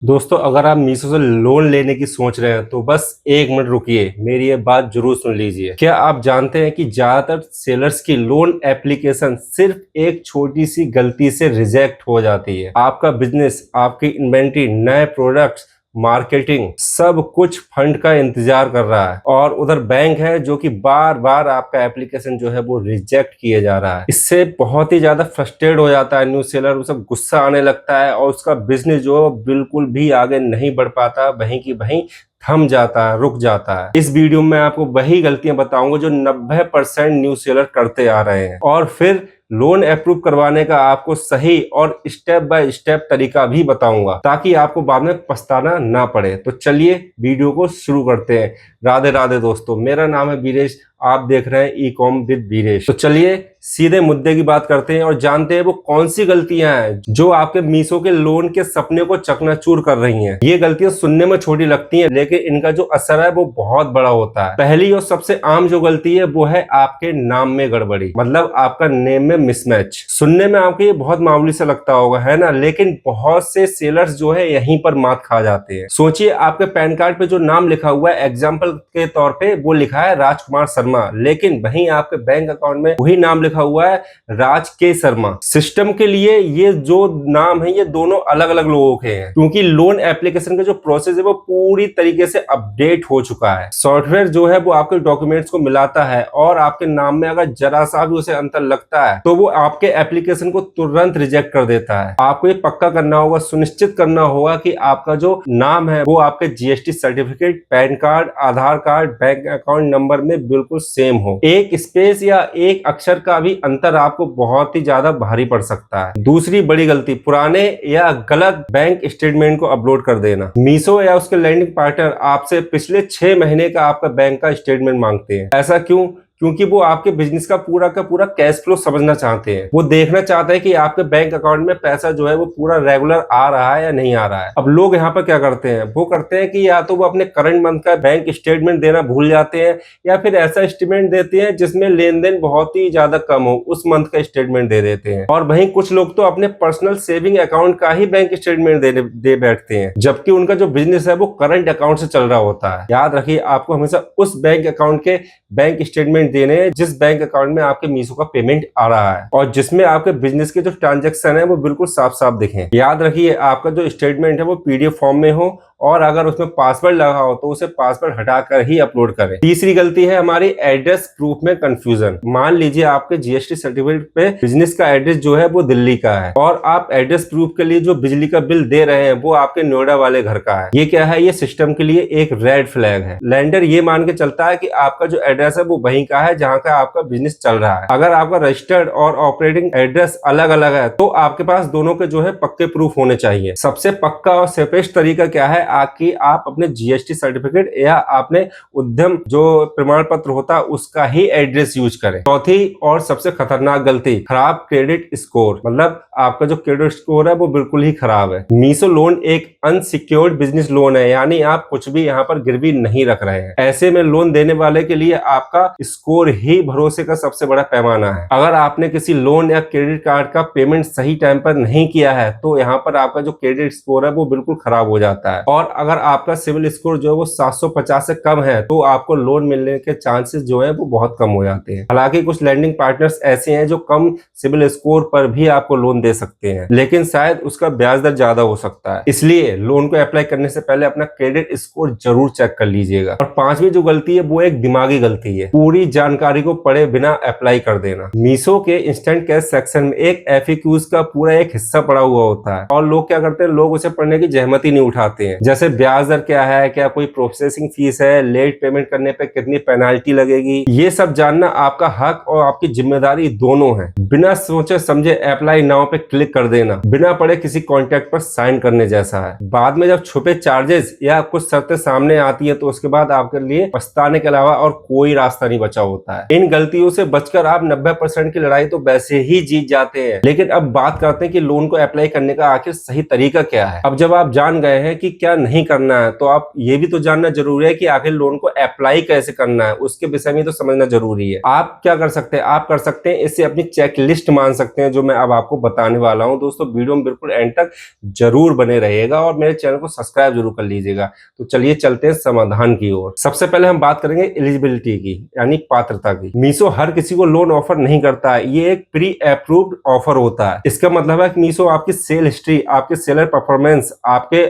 दोस्तों, अगर आप मीशो से लोन लेने की सोच रहे हैं तो बस 1 मिनट रुकिए, मेरी ये बात जरूर सुन लीजिए। क्या आप जानते हैं कि ज्यादातर सेलर्स की लोन एप्लीकेशन सिर्फ एक छोटी सी गलती से रिजेक्ट हो जाती है। आपका बिजनेस, आपकी इन्वेंट्री, नए प्रोडक्ट्स, मार्केटिंग, सब कुछ फंड का इंतजार कर रहा है और उधर बैंक है जो कि बार बार आपका एप्लीकेशन जो है वो रिजेक्ट किए जा रहा है। इससे बहुत ही ज्यादा फ्रस्ट्रेट हो जाता है न्यू सेलर, उसे गुस्सा आने लगता है और उसका बिजनेस जो है बिल्कुल भी आगे नहीं बढ़ पाता, वहीं की वहीं थम जाता है, रुक जाता है। इस वीडियो में आपको वही गलतियां बताऊंगा जो 90% न्यू सेलर करते आ रहे हैं और फिर लोन अप्रूव करवाने का आपको सही और स्टेप बाय स्टेप तरीका भी बताऊंगा ताकि आपको बाद में पछताना ना पड़े। तो चलिए वीडियो को शुरू करते हैं। राधे राधे दोस्तों, मेरा नाम है वीरेश, आप देख रहे हैं ई कॉम विद वीरेश। तो चलिए सीधे मुद्दे की बात करते हैं और जानते हैं वो कौन सी गलतियां हैं जो आपके मीशो के लोन के सपने को चकनाचूर कर रही हैं। ये गलतियां सुनने में छोटी लगती हैं लेकिन इनका जो असर है वो बहुत बड़ा होता है। पहली और सबसे आम जो गलती है वो है आपके नाम में गड़बड़ी, मतलब आपका नेम में मिसमैच। सुनने में आपको ये बहुत मामूली सा लगता होगा, है ना, लेकिन बहुत से सेलर्स जो है यहीं पर मात खा जाते हैं। सोचिए आपके पैन कार्ड पे जो नाम लिखा हुआ है, एग्जाम्पल के तौर पे वो लिखा है राजकुमार शर्मा, लेकिन वहीं आपके बैंक अकाउंट में वही नाम लिखा हुआ है राज के शर्मा। सिस्टम के लिए ये जो नाम है ये दोनों अलग अलग लोगों के हैं, क्योंकि लोन एप्लीकेशन का जो प्रोसेस है वो पूरी तरीके से अपडेट हो चुका है। सॉफ्टवेयर जो है वो आपके डॉक्यूमेंट्स को मिलाता है और आपके नाम में अगर जरा सा भी उसे अंतर लगता है तो वो आपके एप्लीकेशन को तुरंत रिजेक्ट कर देता है। आपको ये पक्का करना होगा, सुनिश्चित करना होगा कि आपका जो नाम है वो आपके जीएसटी सर्टिफिकेट, पैन कार्ड, आधार कार्ड, बैंक अकाउंट नंबर में बिल्कुल सेम हो। एक स्पेस या एक अक्षर का भी अंतर आपको बहुत ही ज्यादा भारी पड़ सकता है। दूसरी बड़ी गलती, पुराने या गलत बैंक स्टेटमेंट को अपलोड कर देना। मीशो या उसके लैंडिंग पार्टनर आपसे पिछले 6 महीने का आपका बैंक का स्टेटमेंट मांगते हैं। ऐसा क्यों? क्योंकि वो आपके बिजनेस का पूरा कैश फ्लो समझना चाहते हैं। वो देखना चाहते हैं कि आपके बैंक अकाउंट में पैसा जो है वो पूरा रेगुलर आ रहा है या नहीं आ रहा है। अब लोग यहाँ पर क्या करते हैं, वो करते हैं कि या तो वो अपने करंट मंथ का बैंक स्टेटमेंट देना भूल जाते हैं या फिर ऐसा स्टेटमेंट देते हैं जिसमें लेन देन बहुत ही ज्यादा कम हो, उस मंथ का स्टेटमेंट दे देते हैं। और वहीं कुछ लोग तो अपने पर्सनल सेविंग अकाउंट का ही बैंक स्टेटमेंट दे बैठते हैं, जबकि उनका जो बिजनेस है वो करंट अकाउंट से चल रहा होता है। याद रखिए, आपको हमेशा उस बैंक अकाउंट के बैंक स्टेटमेंट देने जिस बैंक अकाउंट में आपके मीशो का पेमेंट आ रहा है और जिसमें आपके बिजनेस के जो ट्रांजैक्शन है वो बिल्कुल साफ साफ दिखें। याद रखिए, आपका जो स्टेटमेंट है वो पीडीएफ फॉर्म में हो और अगर उसमें पासवर्ड लगा हो तो उसे पासवर्ड हटाकर ही अपलोड करें। तीसरी गलती है हमारी एड्रेस प्रूफ में कंफ्यूजन। मान लीजिए आपके जीएसटी सर्टिफिकेट पे बिजनेस का एड्रेस जो है वो दिल्ली का है और आप एड्रेस प्रूफ के लिए जो बिजली का बिल दे रहे हैं वो आपके नोएडा वाले घर का है। ये क्या है? ये सिस्टम के लिए एक रेड फ्लैग है। लैंडर ये मान के चलता है कि आपका जो एड्रेस है वो वहीं का है जहां का आपका बिजनेस चल रहा है। अगर आपका रजिस्टर्ड और ऑपरेटिंग एड्रेस अलग अलग है तो आपके पास दोनों के जो है पक्के प्रूफ होने चाहिए। सबसे पक्का और सेफेस्ट तरीका क्या है कि आप अपने जीएसटी सर्टिफिकेट या आपने उद्यम जो प्रमाण पत्र होता है उसका ही एड्रेस यूज करें। चौथी और सबसे खतरनाक गलती, खराब क्रेडिट स्कोर, मतलब आपका जो क्रेडिट स्कोर है वो बिल्कुल ही खराब है। मीशो लोन एक अनसिक्योर्ड बिजनेस लोन है, यानी आप कुछ भी यहाँ पर गिरवी नहीं रख रहे हैं। ऐसे में लोन देने वाले के लिए आपका स्कोर ही भरोसे का सबसे बड़ा पैमाना है। अगर आपने किसी लोन या क्रेडिट कार्ड का पेमेंट सही टाइम पर नहीं किया है तो यहाँ पर आपका जो क्रेडिट स्कोर है वो बिल्कुल खराब हो जाता है और अगर आपका सिविल स्कोर जो है वो 750 से कम है तो आपको लोन मिलने के चांसेस जो है वो बहुत कम हो जाते हैं। हालांकि कुछ लैंडिंग पार्टनर्स ऐसे हैं जो कम सिविल स्कोर पर भी आपको लोन दे सकते हैं, लेकिन शायद उसका ब्याज दर ज्यादा हो सकता है। इसलिए लोन को अप्लाई करने से पहले अपना क्रेडिट स्कोर जरूर चेक कर लीजिएगा। और पांचवी जो गलती है वो एक दिमागी गलती है, पूरी जानकारी को पढ़े बिना अप्लाई कर देना। मीशो के इंस्टेंट कैश सेक्शन में एक FAQs का पूरा एक हिस्सा पड़ा हुआ होता है और लोग क्या करते हैं, लोग उसे पढ़ने की जहमत ही नहीं उठाते हैं। जैसे ब्याज दर क्या है, क्या कोई प्रोसेसिंग फीस है, लेट पेमेंट करने पे कितनी पेनाल्टी लगेगी, ये सब जानना आपका हक और आपकी जिम्मेदारी दोनों है। बिना सोचे समझे अप्लाई नाउ पे क्लिक कर देना बिना पढ़े किसी कॉन्ट्रैक्ट पर साइन करने जैसा है। बाद में जब छुपे चार्जेस या कुछ शर्तें सामने आती है तो उसके बाद आपके लिए पछताने के अलावा और कोई रास्ता नहीं बचा होता है। इन गलतियों से बचकर आप 90% की लड़ाई तो वैसे ही जीत जाते हैं। लेकिन अब बात करते हैं कि लोन को अप्लाई करने का आखिर सही तरीका क्या है। अब जब आप जान गए हैं कि क्या नहीं करना है तो आप ये भी तो जानना जरूरी है कि आखिर लोन को अप्लाई कैसे करना है, उसके विषय में तो समझना जरूरी है। आप क्या कर सकते हैं, आप कर सकते हैं इसे अपनी चेक लिस्ट मान सकते हैं जो मैं अब आपको बताने वाला हूं। दोस्तों वीडियो में बिल्कुल एंड तक जरूर बने रहिएगा और मेरे चैनल को सब्सक्राइब जरूर कर लीजिएगा। तो चलिए चलते हैं समाधान की ओर। सबसे पहले हम बात करेंगे एलिजिबिलिटी की, यानी पात्रता की। मीशो हर किसी को लोन ऑफर नहीं करता है, ये एक प्री अप्रूव्ड ऑफर होता है। इसका मतलब है कि मीशो आपकी सेल हिस्ट्री, आपके सेलर परफॉर्मेंस, आपके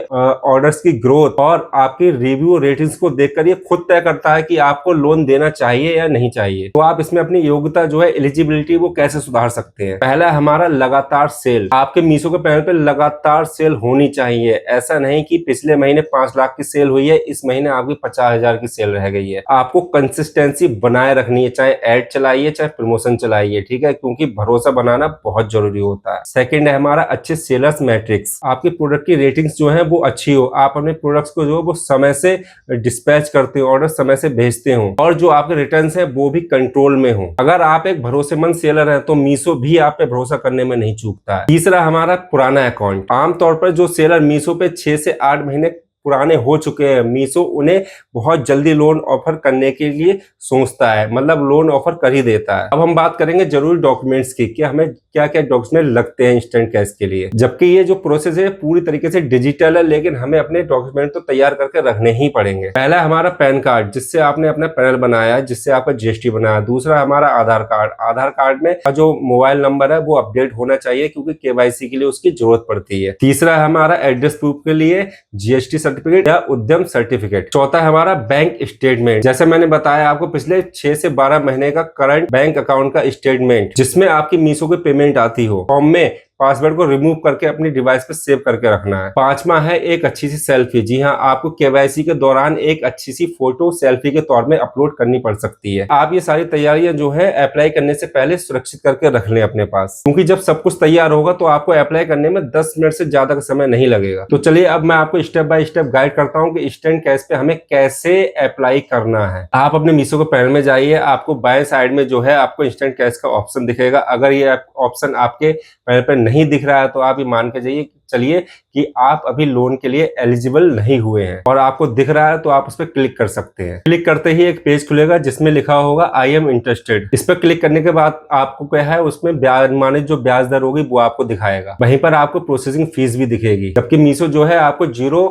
ऑर्डर्स की ग्रोथ और आपकी रिव्यू रेटिंग्स को देखकर ये खुद तय करता है कि आपको लोन देना चाहिए या नहीं चाहिए। तो आप इसमें अपनी योग्यता जो है, एलिजिबिलिटी, वो कैसे सुधार सकते हैं। पहला हमारा लगातार सेल। आपके मीशो के पैनल पे लगातार सेल होनी चाहिए। ऐसा नहीं कि पिछले महीने 5 लाख की सेल हुई है, इस महीने आपकी 50,000 की सेल रह गई है। आपको कंसिस्टेंसी बनाए रखनी है, चाहे एड चलाइए चाहे प्रमोशन चलाइए, ठीक है, क्योंकि भरोसा बनाना बहुत जरूरी होता है। सेकंड है हमारा अच्छे सेलर्स मैट्रिक्स। आपके प्रोडक्ट की रेटिंग्स जो है वो अच्छी हो, आप अपने प्रोडक्ट्स को जो वो समय से डिस्पैच करते हो, ऑर्डर समय से भेजते हो और जो आपके रिटर्न्स है वो भी कंट्रोल में हो। अगर आप एक भरोसेमंद सेलर हैं तो मीशो भी आप पे भरोसा करने में नहीं चूकता है। तीसरा हमारा पुराना अकाउंट। आमतौर पर जो सेलर मीशो पे 6 से 8 महीने पुराने हो चुके हैं, मीशो उन्हें बहुत जल्दी लोन ऑफर करने के लिए सोचता है, मतलब लोन ऑफर कर ही देता है। अब हम बात करेंगे जरूरी डॉक्यूमेंट्स की कि हमें क्या क्या डॉक्यूमेंट लगते हैं इंस्टेंट कैश के लिए। जबकि ये जो प्रोसेस है पूरी तरीके से डिजिटल है, लेकिन हमें अपने डॉक्यूमेंट तो तैयार करके रखने ही पड़ेंगे। पहला हमारा पैन कार्ड, जिससे आपने अपना पैनल बनाया है, जिससे आपका जीएसटी बनाया। दूसरा हमारा आधार कार्ड। आधार कार्ड में जो मोबाइल नंबर है वो अपडेट होना चाहिए, क्योंकि केवाईसी के लिए उसकी जरूरत पड़ती है। तीसरा हमारा एड्रेस प्रूफ के लिए जीएसटी सर्टिफिकेट या उद्यम सर्टिफिकेट। चौथा है हमारा बैंक स्टेटमेंट। जैसे मैंने बताया आपको, पिछले 6 से 12 महीने का करंट बैंक अकाउंट का स्टेटमेंट, जिसमें आपकी मीशो की पेमेंट आती हो। फॉर्म में पासवर्ड को रिमूव करके अपनी डिवाइस पे सेव करके रखना है। पांचवा है एक अच्छी सी सेल्फी। जी हाँ, आपको केवाईसी के दौरान एक अच्छी सी फोटो सेल्फी के तौर में अपलोड करनी पड़ सकती है। आप ये सारी तैयारियां जो है अप्लाई करने से पहले सुरक्षित करके रख लें अपने पास, क्योंकि जब सब कुछ तैयार होगा तो आपको अप्लाई करने में 10 मिनट से ज्यादा का समय नहीं लगेगा। तो चलिए अब मैं आपको स्टेप बाय स्टेप गाइड करता हूँ कि इंस्टेंट कैश पे हमें कैसे अप्लाई करना है। आप अपने मीशो के पैनल में जाइए, आपको बाएं साइड में जो है आपको इंस्टेंट कैश का ऑप्शन दिखेगा। अगर ये ऑप्शन आपके पैनल पे नहीं दिख रहा है तो आप ये मान के जाइए चलिए कि आप अभी लोन के लिए एलिजिबल नहीं हुए हैं, और आपको दिख रहा है तो आप उस पर क्लिक कर सकते हैं। क्लिक करते ही एक पेज खुलेगा जिसमें लिखा होगा आई एम इंटरेस्टेड। इस पर क्लिक करने के बाद आपको क्या है, उसमें ब्याज माने जो ब्याज दर होगी वो आपको दिखाएगा। वहीं पर आपको प्रोसेसिंग फीस भी दिखेगी, जबकि मीशो जो है आपको 0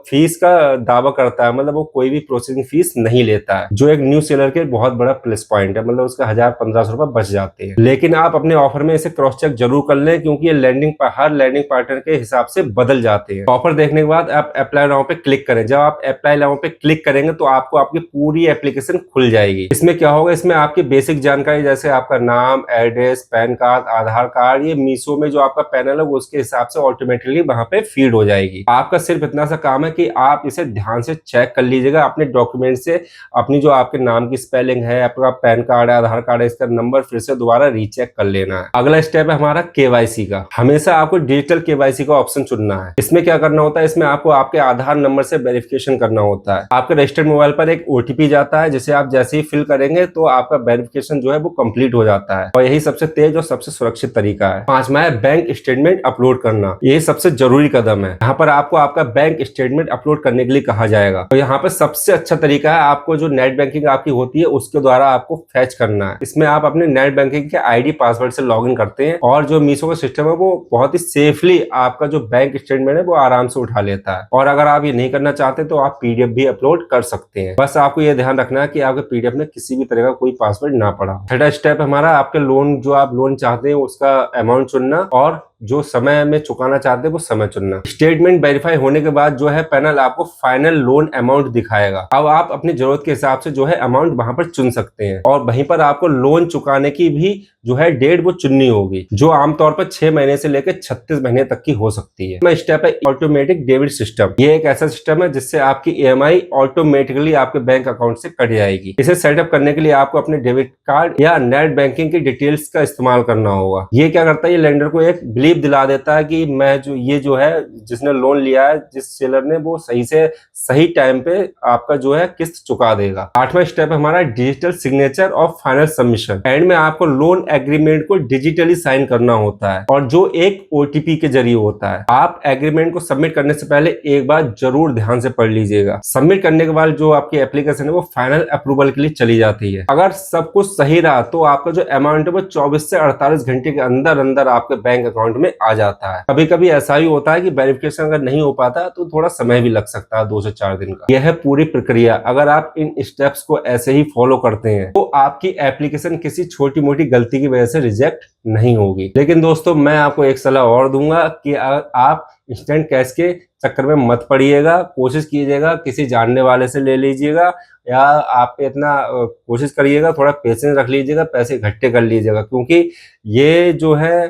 फीस का दावा करता है, मतलब वो कोई भी प्रोसेसिंग फीस नहीं लेता है, जो एक न्यू सेलर के बहुत बड़ा प्लस पॉइंट है। मतलब उसका 1000-1500 रुपए बच जाते हैं। लेकिन आप अपने ऑफर में इसे क्रॉस चेक जरूर कर लें, क्योंकि ये हर लैंडिंग पार्टनर के हिसाब से बदल जाते हैं। ऑफर देखने के बाद आप अप्लाई नाउ पे क्लिक करें। जब आप अप्लाई नाउ पे क्लिक करेंगे तो आपको आपकी पूरी एप्लीकेशन खुल जाएगी। इसमें क्या होगा, इसमें आपकी बेसिक जानकारी जैसे आपका नाम, एड्रेस, पैन कार्ड, आधार कार्ड, ये मीशो में जो आपका पैनल है वो उसके हिसाब से ऑटोमेटिकली वहां पे फीड हो जाएगी। आपका सिर्फ इतना सा काम है कि आप इसे ध्यान से चेक कर लीजिएगा अपने डॉक्यूमेंट से, अपनी जो आपके नाम की स्पेलिंग है, आपका पैन कार्ड है, आधार कार्ड है, इसका नंबर फिर से दोबारा रीचेक कर लेना है। अगला स्टेप है हमारा केवाईसी का। हमेशा आपको डिजिटल केवाईसी का ऑप्शन चुनना है। इसमें क्या करना होता है, इसमें आपको आपके आधार नंबर से वेरिफिकेशन करना होता है। आपके रजिस्टर्ड मोबाइल पर एक ओटीपी जाता है, जिसे आप जैसे ही फिल करेंगे तो आपका वेरिफिकेशन जो है वो कंप्लीट हो जाता है, और यही सबसे तेज और सबसे सुरक्षित तरीका है। पांचवा है बैंक स्टेटमेंट अपलोड करना। यही सबसे जरूरी कदम है। यहाँ पर आपको आपका बैंक स्टेटमेंट अपलोड करने के लिए कहा जाएगा। तो यहाँ पे सबसे अच्छा तरीका है, आपको जो नेट बैंकिंग आपकी होती है उसके द्वारा आपको फैच करना है। इसमें आप अपने नेट बैंकिंग के आईडी पासवर्ड से लॉगिन करते हैं, और जो मीशो का सिस्टम है वो बहुत ही सेफली आपका जो बैंक स्टेटमेंट है वो आराम से उठा लेता है। और अगर आप ये नहीं करना चाहते तो आप पीडीएफ भी अपलोड कर सकते हैं। बस आपको ये ध्यान रखना है कि आपके पीडीएफ में किसी भी तरह का कोई पासवर्ड ना पड़ा। छठा स्टेप हमारा आपके लोन, जो आप लोन चाहते हैं उसका अमाउंट चुनना, और जो समय में चुकाना चाहते हैं वो समय चुनना। स्टेटमेंट वेरीफाई होने के बाद जो है पैनल आपको फाइनल लोन अमाउंट दिखाएगा। अब आप अपनी जरूरत के हिसाब से जो है अमाउंट वहां पर चुन सकते हैं, और वहीं पर आपको लोन चुकाने की भी जो है डेट वो चुननी होगी, जो आमतौर पर 6 महीने से लेकर 36 महीने तक की हो सकती है। स्टेप है ऑटोमेटिक डेबिट सिस्टम। ये एक ऐसा सिस्टम है जिससे आपकी ईएमआई ऑटोमेटिकली आपके बैंक अकाउंट से कट जाएगी। इसे सेटअप करने के लिए आपको अपने डेबिट कार्ड या नेट बैंकिंग की डिटेल्स का इस्तेमाल करना होगा। ये क्या करता है, ये लेंडर को एक बिलिंग बिलीव दिला देता है कि मैं जो है जिसने लोन लिया है, जिस सेलर ने, वो सही से सही टाइम पे आपका जो है किस्त चुका देगा। 8वां स्टेप है हमारा डिजिटल सिग्नेचर और फाइनल सबमिशन। एंड में आपको लोन एग्रीमेंट को डिजिटली साइन करना होता है और जो एक ओटीपी के जरिए होता है। आप एग्रीमेंट को सबमिट करने से पहले एक बार जरूर ध्यान से पढ़ लीजिएगा। सबमिट करने के बाद जो आपकी एप्लीकेशन है वो फाइनल अप्रूवल के लिए चली जाती है। अगर सब कुछ सही रहा तो आपका जो अमाउंट है वो 24 से 48 घंटे के अंदर अंदर आपके बैंक अकाउंट में आ जाता है। कभी कभी ऐसा ही होता है कि वेरिफिकेशन अगर नहीं हो पाता तो थोड़ा समय भी लग सकता है, 2 से 4 दिन का। यह है पूरी प्रक्रिया। अगर आप इन स्टेप्स को ऐसे ही फॉलो करते हैं तो आपकी एप्लीकेशन किसी छोटी मोटी गलती की वजह से रिजेक्ट नहीं होगी। लेकिन दोस्तों मैं आपको एक सलाह और दूंगा कि आप इंस्टेंट कैश के चक्कर में मत पड़िएगा। कोशिश कीजिएगा किसी जानने वाले से ले लीजिएगा, या आप इतना कोशिश करिएगा, थोड़ा पेशेंस रख लीजिएगा, पैसे इकट्ठे कर लीजिएगा, क्योंकि ये जो है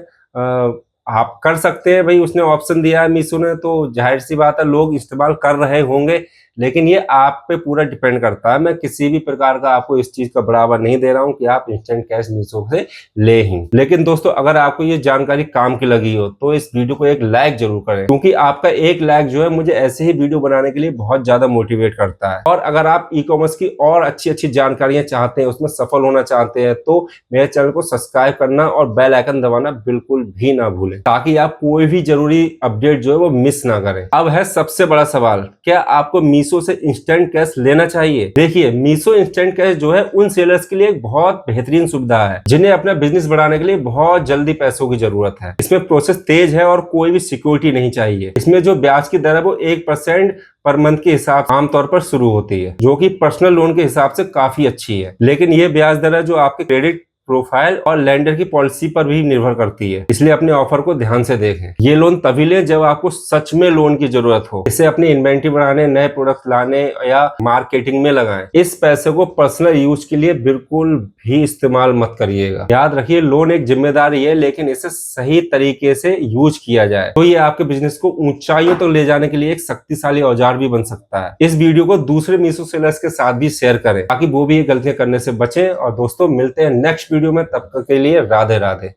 आप कर सकते हैं भाई। उसने ऑप्शन दिया है मीशो ने, तो जाहिर सी बात है लोग इस्तेमाल कर रहे होंगे, लेकिन ये आप पे पूरा डिपेंड करता है। मैं किसी भी प्रकार का आपको इस चीज का बढ़ावा नहीं दे रहा हूं कि आप इंस्टेंट कैश मीशो से ले ही। लेकिन दोस्तों अगर आपको ये जानकारी काम की लगी हो तो इस वीडियो को एक लाइक जरूर करें, क्योंकि आपका एक लाइक जो है मुझे ऐसे ही वीडियो बनाने के लिए बहुत ज्यादा मोटिवेट करता है। और अगर आप ई कॉमर्स की और अच्छी अच्छी जानकारियां चाहते हैं, उसमें सफल होना चाहते हैं, तो मेरे चैनल को सब्सक्राइब करना और बेल आइकन दबाना बिल्कुल भी ना भूलें, ताकि आप कोई भी जरूरी अपडेट जो है वो मिस ना करें। अब है सबसे बड़ा सवाल, क्या आपको मीशो से इंस्टेंट कैश लेना चाहिए? देखिए, मीशो इंस्टेंट कैश जो है उन सेलर्स के लिए एक बहुत बेहतरीन सुविधा है जिन्हें अपना बिजनेस बढ़ाने के लिए बहुत जल्दी पैसों की जरूरत है। इसमें प्रोसेस तेज है और कोई भी सिक्योरिटी नहीं चाहिए। इसमें जो ब्याज की दर है वो 1% पर मंथ के हिसाब आमतौर पर शुरू होती है, जो कि पर्सनल लोन के हिसाब से काफी अच्छी है। लेकिन ये ब्याज दर है जो आपके क्रेडिट प्रोफाइल और लेंडर की पॉलिसी पर भी निर्भर करती है, इसलिए अपने ऑफर को ध्यान से देखें। ये लोन तभी लें जब आपको सच में लोन की जरूरत हो। इसे अपनी इन्वेंटरी बढ़ाने, नए प्रोडक्ट लाने या मार्केटिंग में लगाएं। इस पैसे को पर्सनल यूज के लिए बिल्कुल भी इस्तेमाल मत करिएगा। याद रखिए, लोन एक जिम्मेदारी है, लेकिन इसे सही तरीके से यूज किया जाए तो ये आपके बिजनेस को ऊंचाइयों तक ले जाने के लिए एक शक्तिशाली औजार भी बन सकता है। इस वीडियो को दूसरे मीशो सेलर्स के साथ भी शेयर करें ताकि वो भी ये गलतियां करने से बचें। और दोस्तों मिलते हैं नेक्स्ट वीडियो में, तब तक के लिए राधे राधे।